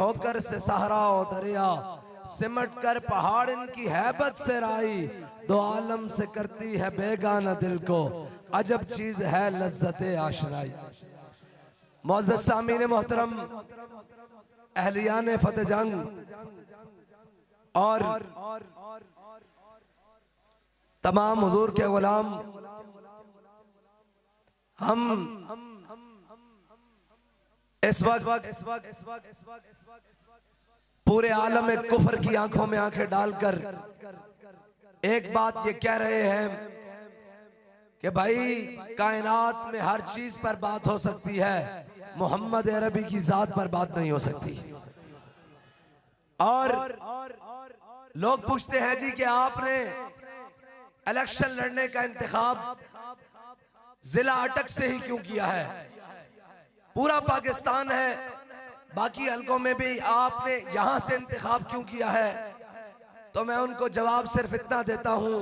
होकर से सहरा और दरिया, सिमट कर पहाड़ इनकी हैबत से राई, दो आलम से करती है बेगाना दिल को, अजब चीज है लज्जते आशनाई। मौजूद सामीन मोहतरम, अहलियान फतेह जंग और तमाम हुजूर के गुलाम, हम इस वक्त पूरे आलम कुफर की आंखों में आंखें डालकर एक बात ये कह रहे हैं कि भाई कायनात में हर चीज पर बात हो सकती है, मोहम्मद अरबी की जात पर बात नहीं हो सकती। और लोग पूछते हैं जी कि आपने इलेक्शन लड़ने का इंतखाब जिला अटक से ही क्यों किया है? पूरा पाकिस्तान है, बाकी हलकों में भी आपने यहां से इंतखाब क्यों किया है? तो मैं उनको जवाब सिर्फ इतना देता हूं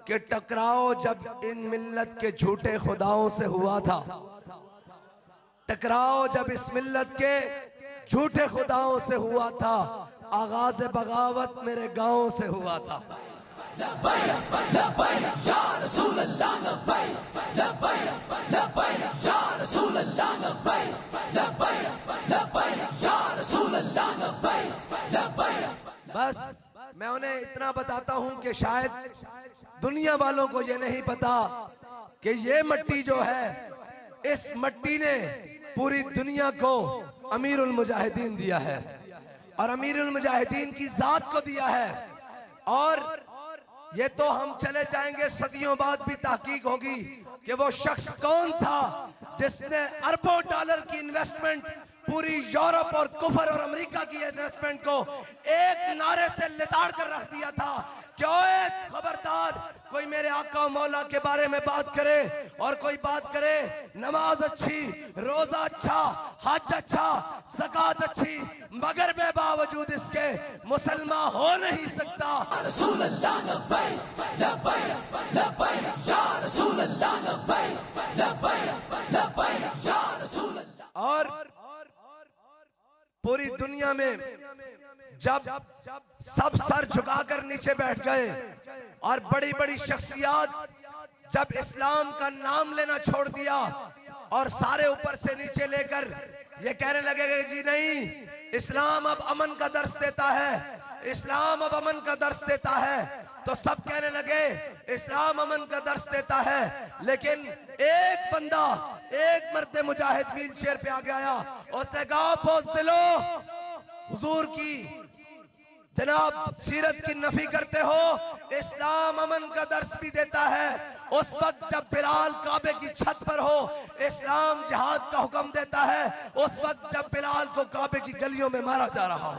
कि टकराव जब इन मिल्लत के झूठे खुदाओं से हुआ था, टकराव जब इस मिल्लत के झूठे खुदाओं से हुआ था, आगाज बगावत मेरे गांव से हुआ था। बस मैं उन्हें इतना बताता हूं कि शायद दुनिया वालों को ये नहीं पता कि ये मट्टी जो है, इस मट्टी ने पूरी दुनिया को अमीरुल मुजाहिदीन दिया है और अमीरुल मुजाहिदीन की जात को दिया है। और ये तो हम चले जाएंगे, सदियों बाद भी तहकीक होगी कि वो शख्स कौन था जिसने अरबों डॉलर की इन्वेस्टमेंट पूरी यूरोप और कुफर और अमेरिका की इन्वेस्टमेंट को एक नारे से लिताड़ कर रख दिया था। क्यों? खबरदार कोई मेरे आका मौला के बारे में बात करे और कोई बात करे नमाज अच्छी, रोजा अच्छा, हज अच्छा, ज़कात अच्छी, मगर बे बावजूद इसके मुसलमान हो नहीं सकता। और पूरी दुनिया में जब सब सर झुकाकर नीचे बैठ गए और बड़ी बड़ी शख्सियत जब इस्लाम का नाम लेना छोड़ दिया और सारे ऊपर से नीचे लेकर ये कहने लगे कि जी नहीं, इस्लाम अब अमन का दर्श देता है, इस्लाम अब अमन का दर्श देता है, तो सब कहने लगे इस्लाम अमन का दर्श देता है। लेकिन एक बंदा, एक मर्द मुजाहिद व्हील चेयर पे आ गया, उसने कहा पोस्तिलो हुजूर की जनाब सीरत की नफी करते हो, इस्लाम अमन का दर्श भी देता है। उस वक्त जब बिलाल काबे की छत पर हो, इस्लाम जिहाद का हुक्म देता है। उस वक्त जब बिलाल को काबे की गलियों में मारा जा रहा हो।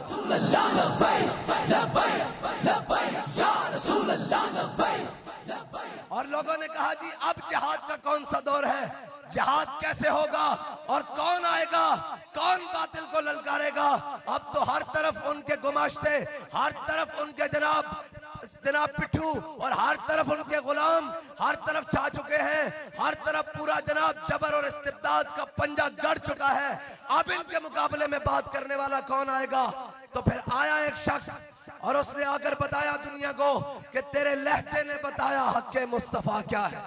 और लोगों ने कहा जी अब जिहाद का कौन सा दौर है, जिहाद कैसे होगा और कौन आएगा, कौन बातिल को ललकारेगा? अब तो हर तरफ उनके गुमाश्ते, हर तरफ उनके जनाब पिट्ठू और हर तरफ उनके गुलाम हर तरफ छा चुके हैं। हर तरफ पूरा जनाब जबर और इस्तिबदाद का पंजा गड़ चुका है। अब इनके मुकाबले में बात करने वाला कौन आएगा? तो फिर आया एक शख्स और उसने आकर बताया दुनिया को कि तेरे लहजे ने बताया हक़्क़े मुस्तफा क्या है,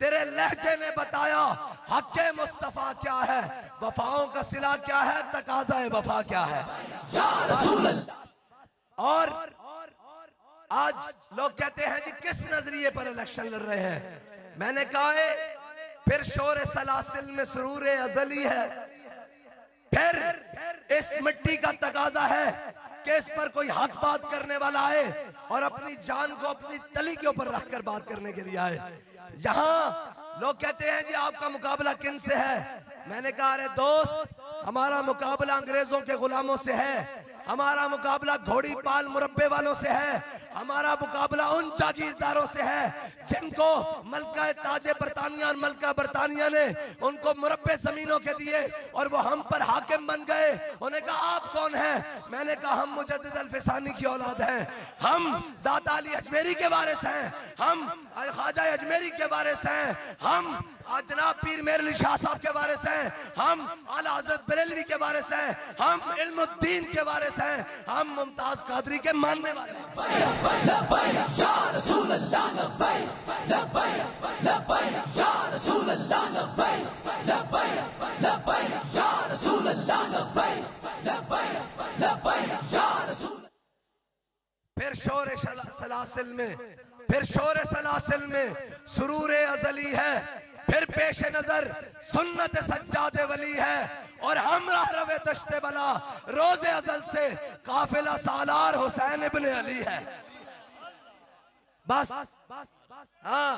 तेरे लहजे ने बताया हक़्क़े मुस्तफा क्या है, वफाओं का सिला क्या है, तकाज़ा वफा क्या है। और आज लोग कहते हैं जी किस नजरिए पर इलेक्शन लड़ रहे हैं? मैंने कहा है फिर शोर सलासिल में सुरूर अजली है, फिर इस मिट्टी का तकाजा है कि इस पर कोई हक बात करने वाला आए और अपनी जान को अपनी तली के ऊपर रखकर बात करने के लिए आए। यहाँ लोग कहते हैं जी आपका मुकाबला किन से है? मैंने कहा अरे दोस्त, हमारा मुकाबला अंग्रेजों के गुलामों से है। हमारा मुकाबला घोड़ी पाल मुरब्बे वालों से है, हमारा मुकाबला उन जागीरदारों से है जिनको मलका ताजे बरतानिया और मलका बरतानिया ने उनको मुरब्बे जमीनों के दिए और वो हम पर हाकिम बन गए। उन्हें कहा आप कौन हैं? मैंने कहा हम मुजद्दिद अल-फिसानी की औलाद हैं, हम दाता अली अजमेरी के वारिस हैं, हम ख्वाजा अजमेरी के वारिस हैं, हम जनाब पीर मेर अली शाह साहब के वारिस हैं, हम आला हज़रत बरेलवी के वारिस हैं, हम इल्मुद्दीन के वारिस हैं, हम मुमताज कादरी के मानने वाले हैं। फिर शोर सलासिल में, फिर शोर सलासिल में सुरूर अजली है, फिर पेश नजर सुन्नत सज्जादे वली है और हम रवे दश्ते बला रोजे अजल से काफिला सालार हुसैन इब्न अली है। बस हाँ,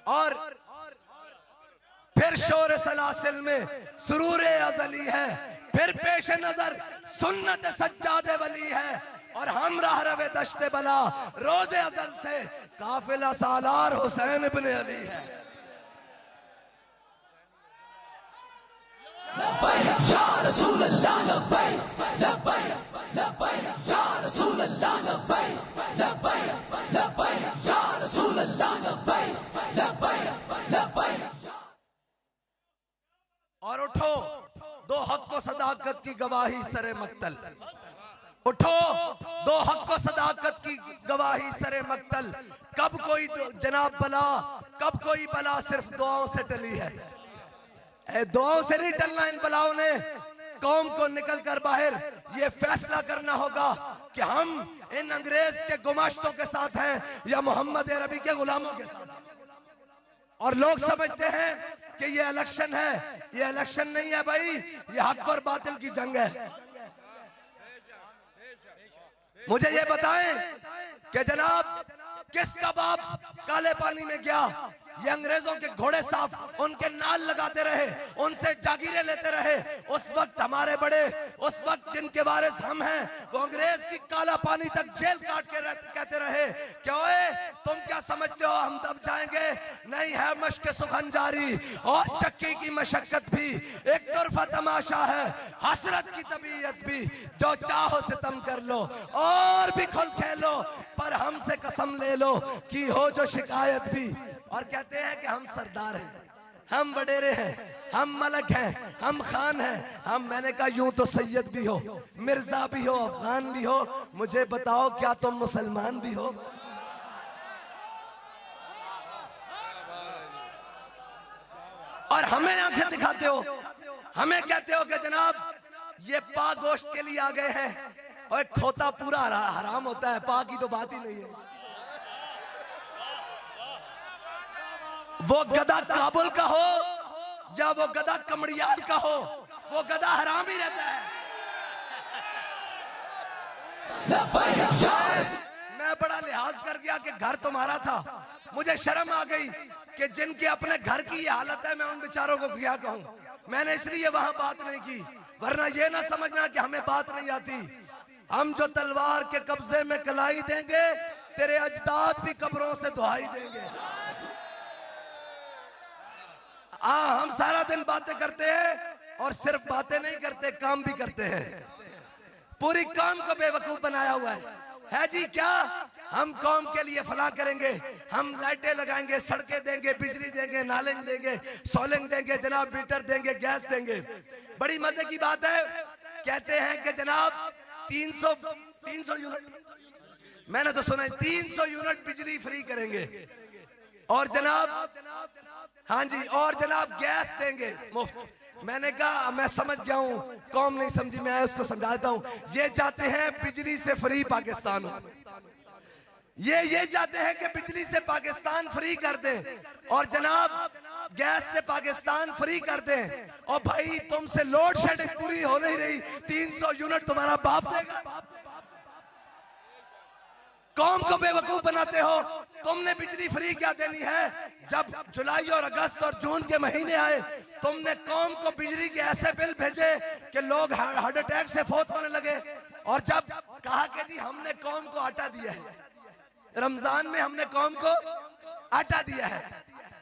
और फिर शोर सलासिल में सुरूर अजली है, फिर पेश नजर सुन्नत सज्जादे वली है और हम रवे दश्ते बला रोजे अजल से काफिला सालार हुसैन इब्न अली है। या रसूल अल्लाह लब्बैक लब्बैक लब्बैक या रसूल अल्लाह लब्बैक लब्बैक लब्बैक या रसूल अल्लाह लब्बैक लब्बैक लब्बैक। और उठो दो हक व सदाकत की गवाही सरे मक्तल, उठो दो हक व सदाकत की गवाही सरे मक्तल। कब कोई जनाब बला, कब कोई बला सिर्फ दुआओं से टली है। दुआओं से नहीं टलना इन बलाओं ने। कौम को निकल कर बाहर ये फैसला करना होगा कि हम इन अंग्रेज के गुमाश्तों के साथ हैं या मोहम्मद अरबी के गुलामों के साथ। और लोग समझते हैं कि ये इलेक्शन है, ये इलेक्शन नहीं है भाई, ये हक और बातिल की जंग है। मुझे ये बताएं कि जनाब किसका बाप काले पानी में गया? ये अंग्रेजों के घोड़े साफ उनके नाल लगाते रहे, उनसे जागीरें लेते रहे। उस वक्त हमारे बड़े, उस वक्त जिनके वारिस हम हैं, वो अंग्रेज की काला पानी तक जेल काट के कहते रहे क्या ओए तुम क्या समझते हो हम दब जाएंगे? नहीं है मश्क सुखन जारी और चक्की की मशक्कत भी एक तरफा तमाशा है, हसरत की तबीयत भी। जो चाहो सितम कर लो और भी खुल खेलो, पर हमसे कसम ले लो कि हो जो शिकायत भी। और कहते हैं कि हम सरदार हैं, हम वडेरे हैं, हम मलक हैं, हम खान हैं, हम। मैंने कहा यूं तो सैयद भी हो, मिर्जा भी हो, अफगान भी हो, मुझे बताओ क्या तुम मुसलमान भी हो? और हमें आंखें दिखाते हो, हमें कहते हो कि जनाब ये पा गोश्त के लिए आ गए हैं। और खोता पूरा हराम होता है, पा की तो बात ही नहीं है। वो गधा काबुल का हो या वो गधा कमड़ियाल का हो, वो गधा हराम ही रहता है। मैं बड़ा लिहाज कर गया कि घर तुम्हारा था। मुझे शर्म आ गई कि जिनके अपने घर की ये हालत है, मैं उन बेचारों को क्या कहूँ। मैंने इसलिए वहां बात नहीं की, वरना ये ना समझना कि हमें बात नहीं आती। हम जो तलवार के कब्जे में कलाई देंगे, तेरे अजदाद भी कब्रों से दुहाई देंगे। हम सारा दिन बातें करते हैं और सिर्फ बातें नहीं करते, काम भी करते हैं। पूरी कौम को बेवकूफ बनाया हुआ है जी। क्या हम कौम के लिए फला करेंगे, हम लाइटें लगाएंगे, सड़कें देंगे, बिजली देंगे, नाले देंगे, सोलिंग देंगे, जनाब मीटर देंगे, गैस देंगे। बड़ी मजे की बात है, कहते हैं कि जनाब 300 यूनिट, मैंने तो सुना है 300 यूनिट बिजली फ्री करेंगे। और जनाब हाँ जी, और जनाब गैस देंगे मुफ्त। मैंने कहा मैं समझ गया हूँ, कौम नहीं समझी, मैं उसको समझाता हूँ। ये चाहते हैं बिजली से फ्री पाकिस्तान हो, ये चाहते हैं कि बिजली से पाकिस्तान फ्री कर दें और जनाब गैस से पाकिस्तान फ्री कर दें। और भाई तुमसे लोड शेडिंग पूरी हो नहीं रही, 300 यूनिट तुम्हारा बाप देगा। कौम को बेवकूफ बनाते हो। तुमने बिजली फ्री क्या देनी है? जब जुलाई और अगस्त और जून के महीने आए, तुमने कौम को बिजली के ऐसे बिल भेजे कि लोग हार्ट अटैक से फौत होने लगे। और जब कहा कि जी हमने कौम को आटा दिया है, रमजान में हमने कौम को आटा दिया है,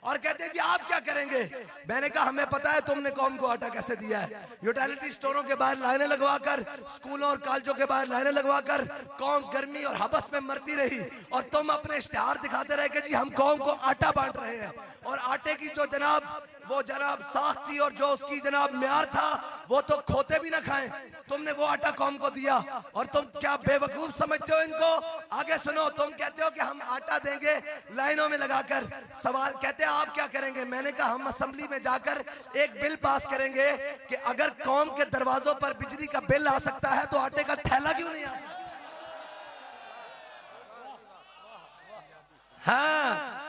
और कहते हैं जी आप क्या करेंगे। मैंने कहा हमें पता है तुमने कौम को आटा कैसे दिया है। यूटिलिटी स्टोरों के बाहर लाइनें लगवाकर, स्कूलों और कॉलेजों के बाहर लाइनें लगवाकर कौम गर्मी और हबस में मरती रही, और तुम अपने इश्तिहार दिखाते रहे कि जी हम कौम को आटा बांट रहे हैं। और आटे की जो जनाब साख थी और जो उसकी जनाब म्यार था, वो तो खोते भी ना खाएं, तुमने वो आटा कौम को दिया। और तुम क्या बेवकूफ समझते हो इनको। आगे सुनो, तुम कहते हो कि हम आटा देंगे लाइनों में लगाकर। सवाल कहते हैं आप क्या करेंगे। मैंने कहा हम असेंबली में जाकर एक बिल पास करेंगे कि अगर कौम के दरवाजों पर बिजली का बिल आ सकता है तो आटे का थैला क्यों नहीं आ सकता। हाँ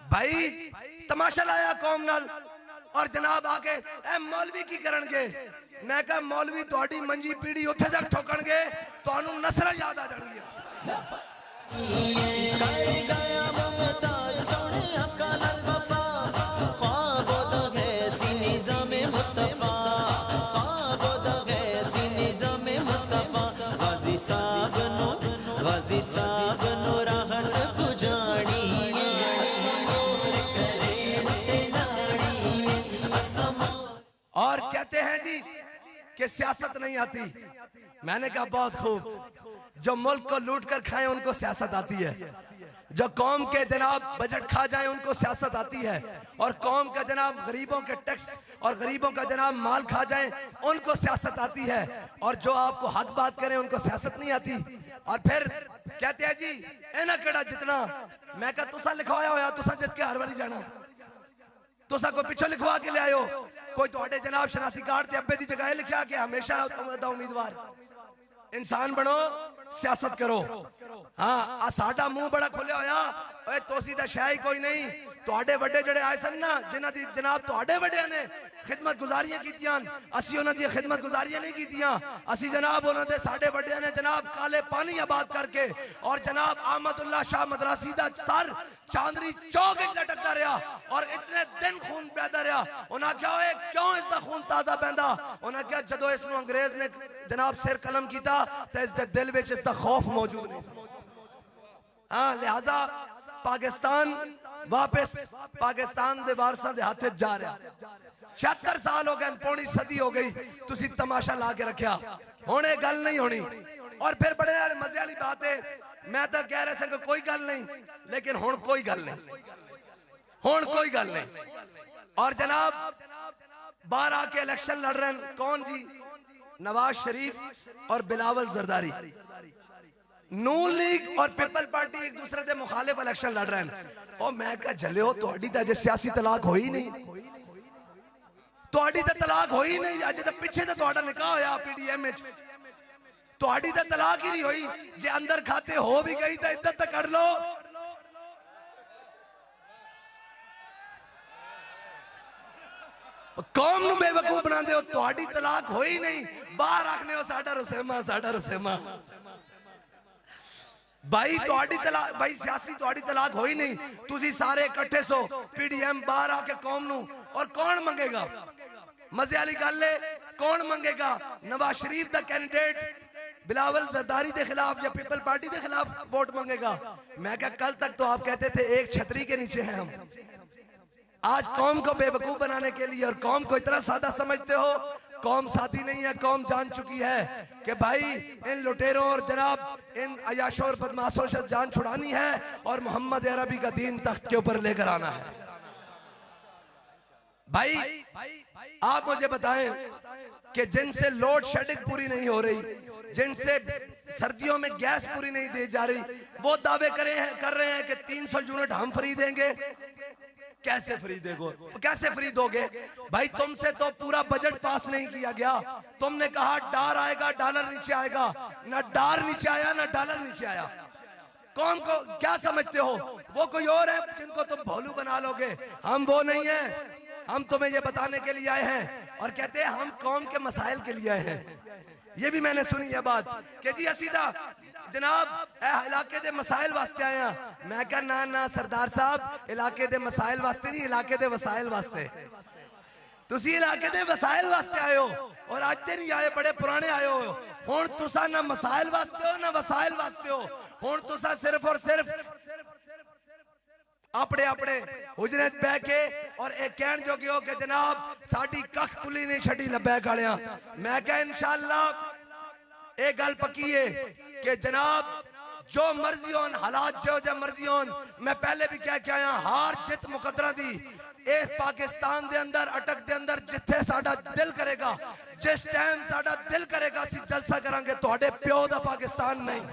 भाई, तमाशा लाया कौम नाल, और जनाब आके ए मौलवी की करनगे। मैं कहा मौलवी थोड़ी मंजी पीढ़ी उत्थे तक ठोकणगे, तुहानू नसर याद आ जाणगी। और कहते हैं जी कि सियासत नहीं आती। मैंने कहा बहुत खूब, जो मुल्क को लूट कर खाएं उनको सियासत आती है, जो कौम के जनाब बजट खा जाएं उनको सियासत आती है, और कौम का जनाब गरीबों के टैक्स और गरीबों का जनाब माल खा जाएं उनको सियासत आती है, और जो आपको हक बात करें उनको सियासत नहीं आती। और फिर कहते हैं जी इन्हें केड़ा जितना। मैं कहा तुसा लिखवाया होया, तुसा जित के हर वारी जाना, तुसा कोई पिछो लिखवा के ले आयो। कोई थोड़े जनाब शनाख्ती कार्ड ते अब्बे दी जगह लिखा कि हमेशा उम्मीदवार। इंसान बनो, सियासत करो। हाँ साडा मुंह बड़ा खुलिया होया, ओए तोसी दा शाही कोई नहीं। तुहाडे वड्डे जड़े आए सन ना, जिन्हां दी जनाब तुहाडे वड्डियां ने खिदमत गुजारियां कीतियां, असी उन्हां दी खिदमत गुजारियां नहीं कीतियां। असी जनाब उन्हां दे साडे वड्डियां ने जनाब काले पानी आबाद करके, और जनाब अहमदुल्ला शाह मदरासी दा सर चांदनी चौक लटकता रहा, और इतने दिन खून बहता रहा। उन्हें क्या होए क्यों इसका खून ताजा बहता। उन्हें क्या जदों इसनूं अंग्रेज ने जनाब सिर कलम किया तो इसके दिल में इसका खौफ मौजूद नहीं। हाँ लिहाजा पाकिस्तान वापस पाकिस्तान दे वारसां दे हाथे जा रहा। 76 साल हो गए, पौनी सदी हो गई, तुसी तमाशा ला के रखा। हुण ये गल नहीं होनी। और फिर बड़े मजे वाली बात है, मैं तो कह रहा था कोई गल नहीं, लेकिन हुण कोई गल नहीं, हुण कोई गल नहीं। और जनाब बाहर आके इलेक्शन लड़ रहे हैं कौन जी, नवाज शरीफ और बिलावल जरदारी। नून लीग और पीपल पार्टी एक दूसरे से मुखालिफ इलेक्शन लड़ रहे हैं। और मैं क्या जले हो, तुहाडी तो अजे सियासी तलाक होई नहीं, तुहाडी तो तलाक होई नहीं। अजे तो पिछे तो तुहाडा निकाह होया पीडीएम में, तुहाडी तो तलाक ही नहीं हुई। जे अंदर खाते हो भी गई तो इद्दत तो कर लो। कौम नूं बेवकूफ बना दे हो, तुहाडी तलाक होई नहीं, बाहर रखने हो साडा रुसेमा, साडा रुसेमा। भाई तुहाडी तलाक, भाई सियासी तुहाडी तलाक होई नहीं, तुसी सारे इकट्ठे सो पीडीएम बाहर आके कौम नूं, और कौन मंगेगा। मजे वाली गल है, कौन मंगेगा। नवाज शरीफ दा कैंडिडेट बिलावल जरदारी के खिलाफ या पीपल पार्टी के खिलाफ वोट मांगेगा। मैं क्या कल तक तो आप कहते थे एक छतरी के नीचे हैं हम। आज कौम को बेवकूफ बनाने के लिए और कौम को इतना सादा समझते हो। कौम साथी नहीं है, कौम जान चुकी है कि भाई इन लुटेरों और जनाब इन अयाशों और बदमाशों से जान छुड़ानी है और मोहम्मद अरबी का दीन तख्त के ऊपर लेकर आना है। भाई आप मुझे बताएं कि जिनसे लोड शेडिंग पूरी नहीं हो रही, जिनसे सर्दियों में गैस पूरी नहीं दी जा रही, वो दावे कर रहे हैं कि 300 यूनिट हम फ्री देंगे। कैसे फ्री देगो, कैसे फ्री दोगे भाई। तुमसे तो पूरा बजट पास नहीं किया गया। तुमने कहा डॉलर आएगा, डॉलर नीचे आएगा, ना डॉलर नीचे आया ना डॉलर नीचे आया। कौन को क्या समझते हो, वो कोई और है जिनको तुम भोलू बना लोगे। हम वो नहीं है, हम तुम्हें ये बताने के लिए आए हैं। और कहते हैं हम कौम के मसाइल के लिए आए हैं। ये भी मैंने सुनी है बात कि जी असीदा जनाब इलाके दे मसाइल वास्ते आए हैं। मैं कहा ना ना सरदार साहब, इलाके दे मसाइल वास्ते नहीं, इलाके दे वसाइल वास्ते। तुसी इलाके दे वसाइल वास्ते आए हो, और आज ते नहीं आए, बड़े पुराने आए हो। हुण तुसा ना मसाइल वास्ते हो ना वसाइल वास्ते हो। हुण तुसा सिर्फ और सिर्फ अपने अपने हुजरे बह के और एक कहन जोगे हो कि जनाब साडी कख कुली नहीं छड़ी लबैक वालियां। मैं कह इंशाअल्लाह एक गल पक्की है कि जनाब जो मर्जी हो हालात जो मर्जी हो, मैं पहले भी कह के आया हार जित मुकदरा दी इस पाकिस्तान दे अंदर अटक दे अंदर जिथे साडा दिल करेगा जिस टाइम साडा दिल करेगा असी जलसा करांगे। तुहाडे प्यो दा पाकिस्तान नहीं।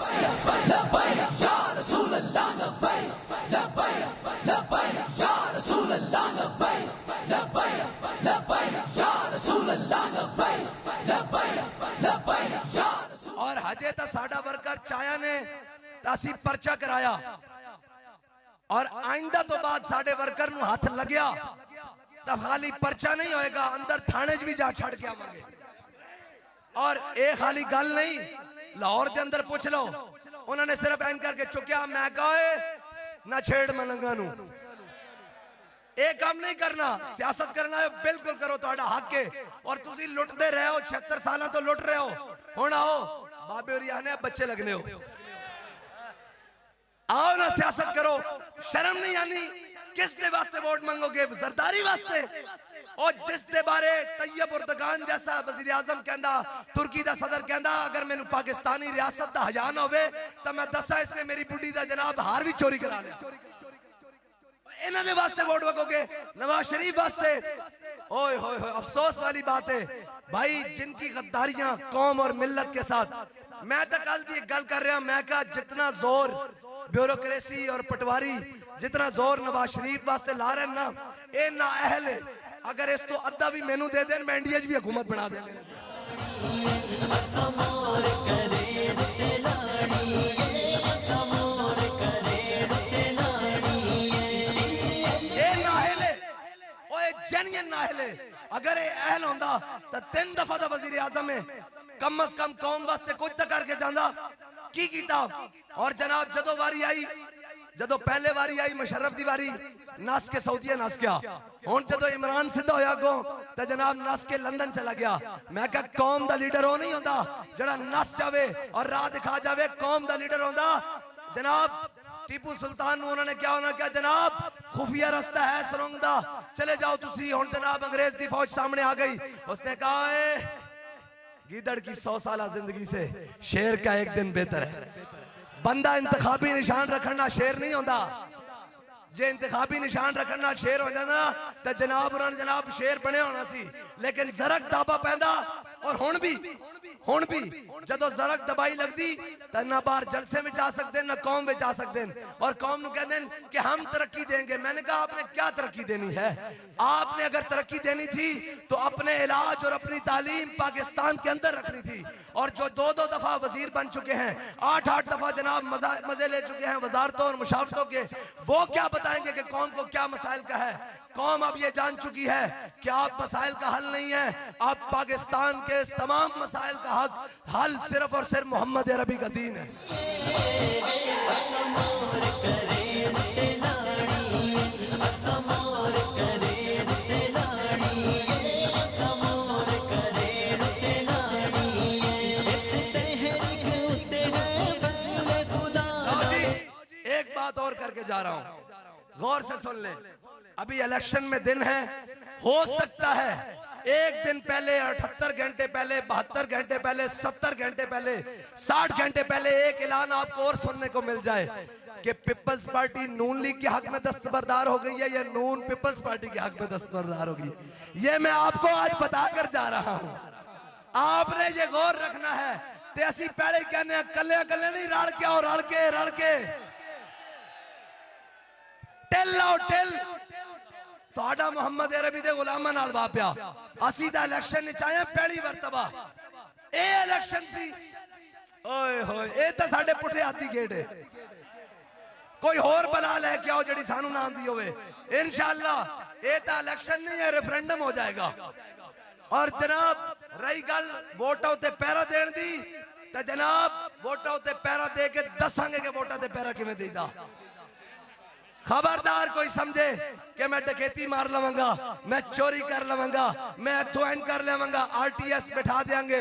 और हजे तो साडा वर्कर चाया ने असी पर्चा कराया और आइंदा तो बाद साडे वर्कर नूं हाथ लग्या तो खाली पर्चा नहीं होएगा, अंदर थाने च भी जा छड़ के आवांगे। और ये खाली गल नहीं, लाहौर के अंदर पूछ लो, उन्होंने सिर्फ एन करके चुकया। मैं कहा ना छेड़ मलंगा नूं, ये काम नहीं करना। सियासत करना है बिल्कुल करो, तुहाडा हक है। और तुसी लुटते रहे हो 76 साल तो लुट रहे हो। हुण आओ बाबे होरी आने बच्चे लगने हो, आओ ना सियासत करो। शर्म नहीं आनी? किस दे वास्ते वोट मंगोगे? जरदारी वास्ते? और जिस दे बारे तैयब उर्दगान जैसा वजीर आजम कहंदा, तुर्की दा सदर कहंदा अगर मैनू पाकिस्तानी रियासत दा हया ना होवे तो मैं दसा इसने मेरी बुढ़ी दा जनाब हार भी चोरी करा लिया। इन्हां दे वास्ते वोट मंगोगे? नवाज शरीफ वास्ते? ओए होए होए, अफसोस वाली बात है भाई जिनकी गद्दारियां कौम और मिल्लत के साथ। मैं तो कल की गल कर रहा, मैं कहा जितना जोर ब्यूरोक्रेसी और पटवारी जितना जोर नवाज शरीफ वास्ते ला रहे ना, ये ना अहल है। अगर इस तो अद्धा भी मैनू दे देन मैं इंडिया च भी हुकूमत बना देंगे। ये नाअहल है, ओए जेन्युइन नाअहल है। अगर ये अहल होंदा तो 3 दफा दा वजीर आजम है, कम अज कम कौम वास्ते कुछ तो करके जांदा। की कीता? और जनाब जदों वारी आई, जदों पहले वारी आई मुशर्रफ दी वारी, नस के सऊदीया नस गया। हुण जदों इमरान सिद्धा होया अगों तो जनाब नस के लंदन चला गया। मैं कहा कौम दा लीडर वो नहीं होंदा जड़ा नस जावे और राह दिखा जावे। कौम दा लीडर होंदा जनाब टीपू सुल्तान उन्होंने क्या होना क्या जनाब खुफिया रास्ता है सुरंग दा, चले जाओ तुसी। हुण जनाब अंग्रेज दी फौज सामने आ गई। उसने कहा गीदड़ की 100 साल जिंदगी से शेर का एक दिन बेहतर है। बंदा इंतखाबी निशान रखना शेर नहीं होता। जे इंतखाबी निशान रखना शेर हो जाता तो जनाब उन्होंने जनाब शेर बने होना सी। लेकिन जरक दाबा पैदा और हुण भी जदों जरक दबाई लगती तो ना बाहर जलसे में जा सकते ना कौम में जा सकते। और कौम को कहते हैं कि हम तरक्की देंगे। मैंने कहा आपने क्या तरक्की देनी है? आपने अगर तरक्की देनी थी तो अपने इलाज और अपनी तालीम पाकिस्तान के अंदर रखनी थी। और जो 2-2 दफा वजीर बन चुके हैं, 8-8 दफा जनाब मजे ले चुके हैं वजारतों और मुशावरतों के, वो क्या बताएंगे कि कौम को क्या मसाइल का है? कौम अब ये जान चुकी है कि आप मसाइल का हल नहीं है, आप पाकिस्तान के तमाम मसाइल का हल सिर्फ और सिर्फ मोहम्मद अरबी का दीन है। एक बात और करके जा रहा हूं, गौर से सुन ले। अभी इलेक्शन में दिन है, हो सकता है एक दिन पहले, 78 घंटे पहले, 72 घंटे पहले, 70 घंटे पहले, 60 घंटे पहले एक ऐलान आपको और सुनने को मिल जाए कि पीपल्स पार्टी नून लीग के हक में दस्तबरदार हो गई है या नून पीपल्स पार्टी के हक में दस्तबरदार हो गई है। ये मैं आपको आज बता कर जा रहा हूं। आपने ये गौर रखना है। ते असी पहले कहने कले कले नहीं, रल के आओ, रल के टिल आओ टिल। तुहाडा मोहम्मद अरबी दे गुलामां नाल वापिया। असी दा इलेक्शन विच आए पहली मरतबा। ए इलेक्शन सी, ओए होए, ए तां साडे पुठे हाथी गेट है। कोई होर बला लेके आओ जिहड़ी सानू ना आंदी होवे। इंशाअल्लाह ए तां इलेक्शन नहीं है, रेफरेंडम हो जाएगा। और जनाब रही गल वोटां ते पैरा देण दी, ते जनाब वोटां ते पैरा दे के दसांगे कि वोटां ते पैरा किवें देईदा। खबरदार कोई समझे कि मैं डकैती मार लवांगा, मैं चोरी कर लवांगा, मैं इथों एंड कर लवांगा, RTS बैठा देंगे।